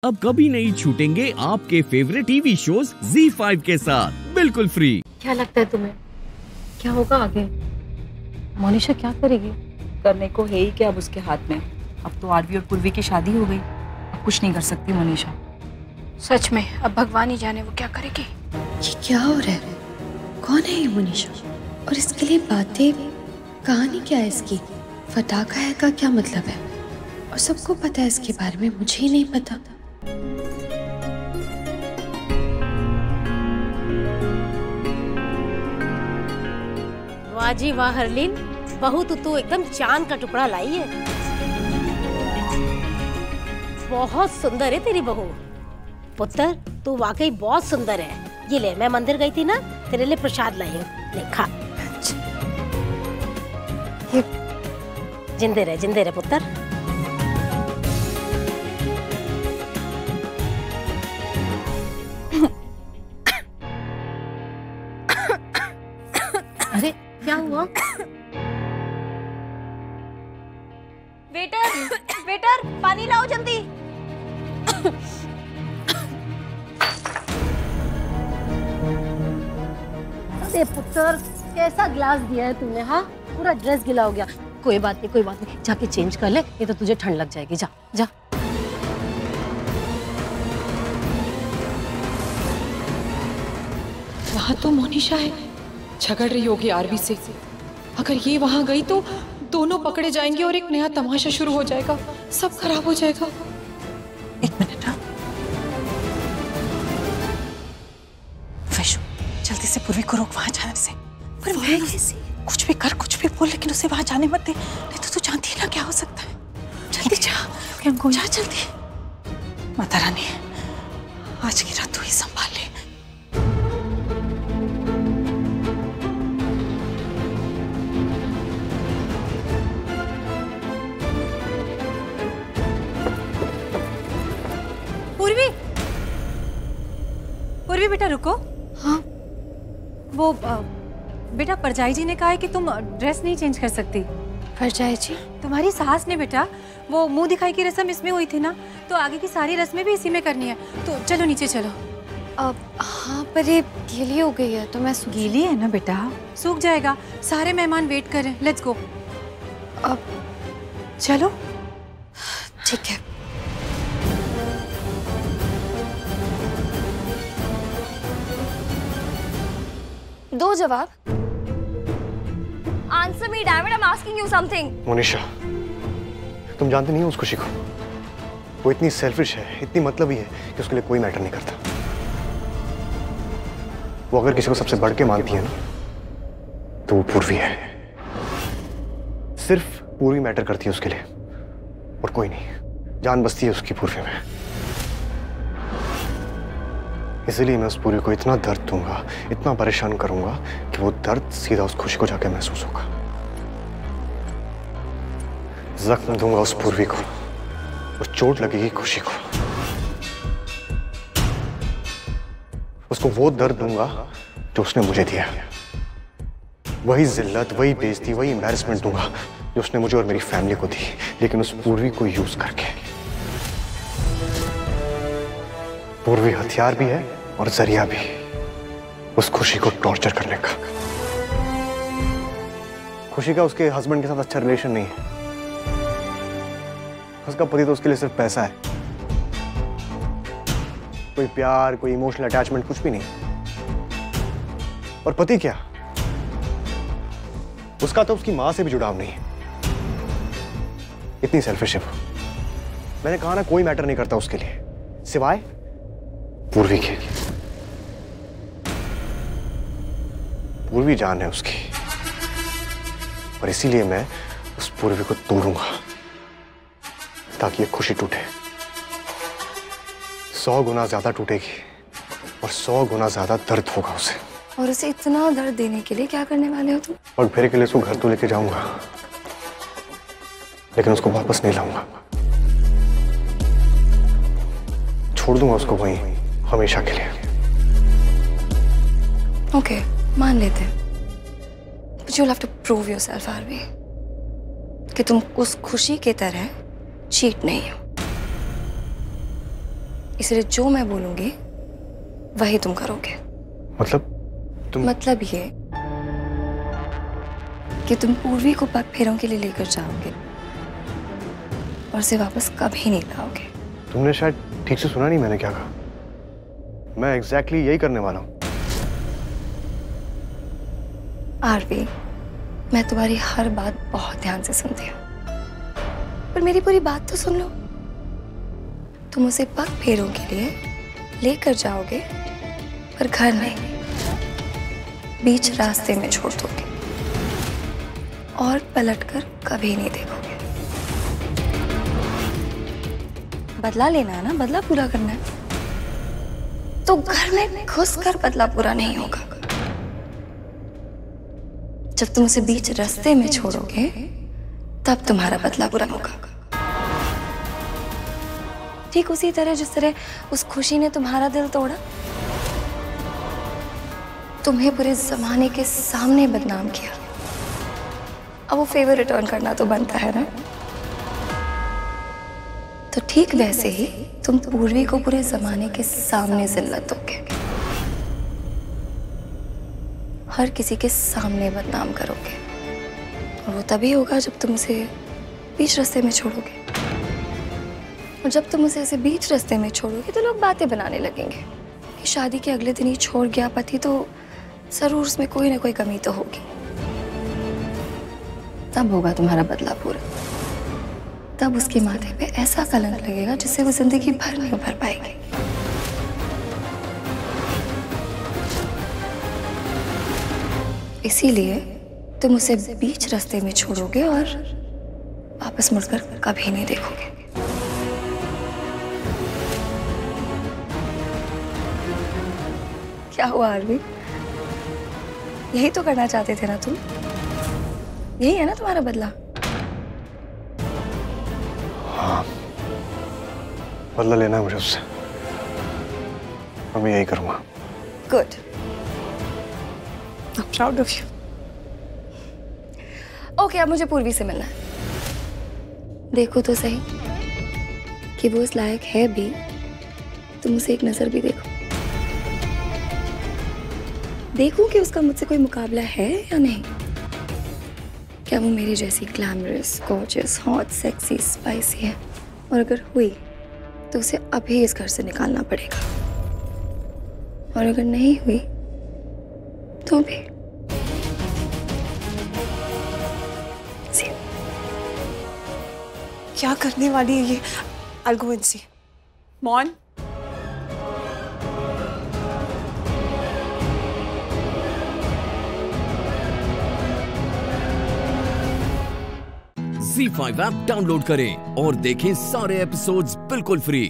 अब कभी नहीं छूटेंगे आपके फेवरेट टीवी शोज ZEE5 के साथ बिल्कुल फ्री। क्या लगता है तुम्हें क्या होगा आगे? मोनिशा क्या करेगी? करने को है ही क्या अब उसके हाथ में। अब तो आरवी और पूर्वी की शादी हो गई, अब कुछ नहीं कर सकती मोनिशा। सच में अब भगवान ही जाने वो क्या करेगी। ये क्या हो रहा है? कौन है ये मोनिशा? और इसके लिए बातें, कहानी क्या है इसकी? फटाका है का क्या मतलब है? और सबको पता है इसके बारे में, मुझे ही नहीं पता। वाह जी वाह हरलीन, बहू तू एकदम चांद का टुकड़ा लाई है। बहुत सुंदर है तेरी बहू। पुत्र तू वाकई बहुत सुंदर है। ये ले, मैं मंदिर गई थी ना, तेरे लिए प्रसाद लाई हूँ, ले खा। जिंदे रहे पुत्र। अरे क्या हुआ? वेटर पानी लाओ जल्दी। अरे पुत्र कैसा ग्लास दिया है तुमने, हाँ? पूरा ड्रेस गिला हो गया। कोई बात नहीं, जाके चेंज कर ले, ये तो तुझे ठंड लग जाएगी। जा जा। वहाँ तो मोनिशा है, झगड़ रही होगी आरवी से। अगर ये वहाँ गई तो दोनों पकड़े जाएंगे और एक नया तमाशा शुरू हो जाएगा, सब खराब हो जाएगा। एक मिनट, हाँ वैशु, जल्दी से पूर्वी को रोक वहाँ जाने से। पर मैं कैसे? कुछ भी कर, कुछ भी बोल, लेकिन उसे वहाँ जाने मत दे, नहीं तो तू जानती है ना क्या हो सकता है। जल्दी जा जल्दी। माता रानी, आज की रात तू ही संभाल ले। पूर्वी बेटा रुको। हाँ वो बेटा परजाई जी ने कहा है कि तुम ड्रेस नहीं चेंज कर सकती। परजाई जी? तुम्हारी सास ने बेटा, वो मुंह दिखाई की रस्म इसमें हुई थी ना, तो आगे की सारी रस्में भी इसी में करनी है। तो चलो नीचे चलो। हाँ पर ये गीली हो गई है तो मैं गीली है ना बेटा, सूख जाएगा। सारे मेहमान वेट कर रहे हैं, लेट्स गो। अब चलो ठीक है। दो जवाब। Answer me damn it, I am asking you something. Monisha, तुम जानते नहीं हो उस खुशी को। वो इतनी सेल्फिश है, इतनी मतलबी है कि उसके लिए कोई मैटर नहीं करता। वो अगर किसी को सबसे बढ़ के मानती है ना, तो वो पूर्वी है। सिर्फ पूर्वी मैटर करती है उसके लिए, और कोई नहीं। जान बसती है उसकी पूर्वी में। इसलिए मैं उस पूरी को इतना दर्द दूंगा, इतना परेशान करूंगा कि वो दर्द सीधा उस खुशी को जाके महसूस होगा। जख्म दूंगा उस पूर्वी को और चोट लगेगी खुशी को। उसको वो दर्द दूंगा जो उसने मुझे दिया। वही जिल्लत, वही बेइज्जती, वही एम्बैरेसमेंट दूंगा जो उसने मुझे और मेरी फैमिली को दी, लेकिन उस पूर्वी को यूज करके। पूर्वी हथियार भी है और जरिया भी, उस खुशी को टॉर्चर करने का। खुशी का उसके हस्बैंड के साथ अच्छा रिलेशन नहीं है। उसका पति तो उसके लिए सिर्फ पैसा है। कोई प्यार, कोई इमोशनल अटैचमेंट कुछ भी नहीं। और पति क्या, उसका तो उसकी मां से भी जुड़ाव नहीं है। इतनी सेल्फिश है वो। मैंने कहा ना, कोई मैटर नहीं करता उसके लिए सिवाय पूर्वी के। पूर्वी जान है उसकी, और इसीलिए मैं उस पूर्वी को तोड़ूंगा ताकि ये खुशी टूटे। 100 गुना ज्यादा टूटेगी और 100 गुना ज्यादा दर्द होगा उसे। और उसे इतना दर्द देने के लिए क्या करने वाले हो तुम? और फिर के लिए उसको घर तो लेके जाऊंगा, लेकिन उसको वापस नहीं लाऊंगा। छोड़ दूंगा उसको वहीं हमेशा के लिए। ओके, मान लेते हैं। But you'll have to prove yourself, Arvi, कि तुम उस खुशी की तरह चीट नहीं हो। इसलिए जो मैं बोलूंगी वही तुम करोगे। मतलब ये कि तुम पूर्वी को पग फेरों के लिए लेकर जाओगे और उसे वापस कभी नहीं लाओगे। तुमने शायद ठीक से सुना नहीं मैंने क्या कहा। मैं एग्जैक्टली यही करने वाला हूं। आरवी, मैं तुम्हारी हर बात बहुत ध्यान से सुनती हूँ, पर मेरी पूरी बात तो सुन लो। तुम उसे पग फेरों के लिए लेकर जाओगे, पर घर नहीं, बीच रास्ते में छोड़ दोगे और पलटकर कभी नहीं देखोगे। बदला लेना है ना, बदला पूरा करना है, तो घर में घुसकर बदला पूरा नहीं होगा। जब तुम उसे बीच रास्ते में छोड़ोगे तब तुम्हारा बदला पूरा होगा। ठीक उसी तरह जिस तरह उस खुशी ने तुम्हारा दिल तोड़ा, तुम्हें पूरे जमाने के सामने बदनाम किया। अब वो फेवर रिटर्न करना तो बनता है ना। तो ठीक वैसे ही तुम पूर्वी को पूरे जमाने के सामने जिल्लत दोगे, हर किसी के सामने बदनाम करोगे। और वो तभी होगा जब तुम उसे बीच रास्ते में छोड़ोगे। और जब तुम उसे ऐसे बीच रास्ते में छोड़ोगे तो लोग बातें बनाने लगेंगे कि शादी के अगले दिन ही छोड़ गया पति, तो जरूर उसमें कोई ना कोई कमी तो होगी। तब होगा तुम्हारा बदला पूरा। तब उसके माथे पे ऐसा कलंक लगेगा जिससे वो जिंदगी भर नहीं उभर पाएगी। इसीलिए तुम उसे बीच रास्ते में छोड़ोगे और वापस मुड़कर कभी नहीं देखोगे। क्या हुआ आरवी? यही तो करना चाहते थे ना तुम? यही है ना तुम्हारा बदला? हाँ, बदला लेना है मुझे उससे, और मैं यही करूंगा। Good, I'm proud of you. Okay, अब मुझे पूर्वी से मिलना है। देखो तो सही कि वो इस लायक है भी। तुम उसे एक नजर भी देखो। देखो कि उसका मुझसे कोई मुकाबला है या नहीं। क्या वो मेरी जैसी glamorous, gorgeous, hot, sexy, spicy है? और अगर हुई तो उसे अभी इस घर से निकालना पड़ेगा, और अगर नहीं हुई तो भी। क्या करने वाली है ये? I'll go and see. Mon? ZEE5 app download करें और देखें सारे एपिसोड्स बिल्कुल फ्री।